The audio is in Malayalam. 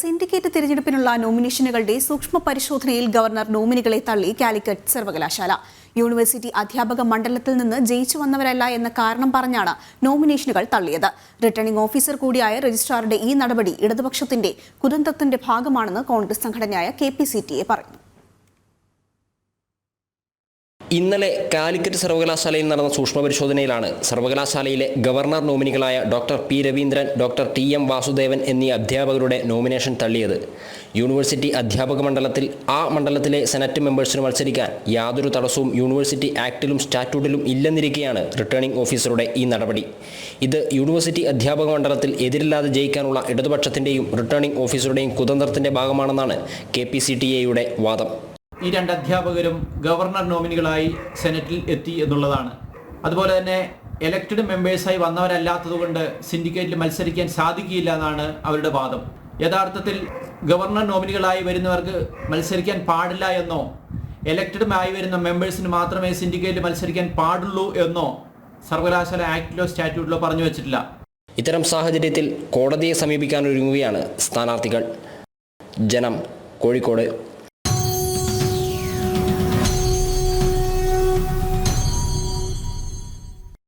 സിൻഡിക്കേറ്റ് തിരഞ്ഞെടുപ്പിനുള്ള നോമിനേഷനുകളുടെ സൂക്ഷ്മ പരിശോധനയിൽ ഗവർണർ നോമിനികളെ തള്ളി കാലിക്കറ്റ് സർവകലാശാല. യൂണിവേഴ്സിറ്റി അധ്യാപക മണ്ഡലത്തിൽ നിന്ന് ജയിച്ചു വന്നവരല്ല എന്ന കാരണം പറഞ്ഞാണ് നോമിനേഷനുകൾ തള്ളിയത്. റിട്ടേണിംഗ് ഓഫീസർ കൂടിയായ രജിസ്ട്രാറുടെ ഈ നടപടി ഇടതുപക്ഷത്തിന്റെ കുതന്ത്രത്തിന്റെ ഭാഗമാണെന്ന് കോൺഗ്രസ് സംഘടനയായ KPCTA പറയുന്നു. ഇന്നലെ കാലിക്കറ്റ് സർവകലാശാലയിൽ നടന്ന സൂക്ഷ്മ പരിശോധനയിലാണ് സർവകലാശാലയിലെ ഗവർണർ നോമിനികളായ doctor P. Raveendran, doctor TM Vasudevan എന്നീ അധ്യാപകരുടെ നോമിനേഷൻ തള്ളിയത്. യൂണിവേഴ്സിറ്റി അധ്യാപക മണ്ഡലത്തിൽ ആ മണ്ഡലത്തിലെ സെനറ്റ് മെമ്പേഴ്സിന് മത്സരിക്കാൻ യാതൊരു തടസ്സവും യൂണിവേഴ്സിറ്റി ആക്ടിലും സ്റ്റാറ്റ്യൂട്ടിലും ഇല്ലെന്നിരിക്കെയാണ് റിട്ടേണിംഗ് ഓഫീസറുടെ ഈ നടപടി. ഇത് യൂണിവേഴ്സിറ്റി അധ്യാപക മണ്ഡലത്തിൽ എതിരില്ലാതെ ജയിക്കാനുള്ള ഇടതുപക്ഷത്തിൻ്റെയും റിട്ടേണിംഗ് ഓഫീസറുടെയും കുതന്ത്രത്തിൻ്റെ ഭാഗമാണെന്നാണ് KPCTA-യുടെ വാദം. ഈ രണ്ട് അധ്യാപകരും ഗവർണർ നോമിനികളായി സെനറ്റിൽ എത്തി എന്നുള്ളതാണ്. അതുപോലെ തന്നെ എലക്റ്റഡ് മെമ്പേഴ്സായി വന്നവരല്ലാത്തതുകൊണ്ട് സിൻഡിക്കേറ്റിൽ മത്സരിക്കാൻ സാധിക്കില്ല എന്നാണ് അവരുടെ വാദം. യഥാർത്ഥത്തിൽ ഗവർണർ നോമിനികളായി വരുന്നവർക്ക് മത്സരിക്കാൻ പാടില്ല എന്നോ എലക്റ്റഡ് ആയി വരുന്ന മെമ്പേഴ്സിന് മാത്രമേ സിൻഡിക്കേറ്റിൽ മത്സരിക്കാൻ പാടുള്ളൂ എന്നോ സർവകലാശാല ആക്ടിലോ സ്റ്റാറ്റ്യൂട്ടിലോ പറഞ്ഞു വച്ചിട്ടില്ല. ഇത്തരം സാഹചര്യത്തിൽ കോടതിയെ സമീപിക്കാൻ ഒരുങ്ങുകയാണ് സ്ഥാനാർത്ഥികൾ. ജനം, കോഴിക്കോട്.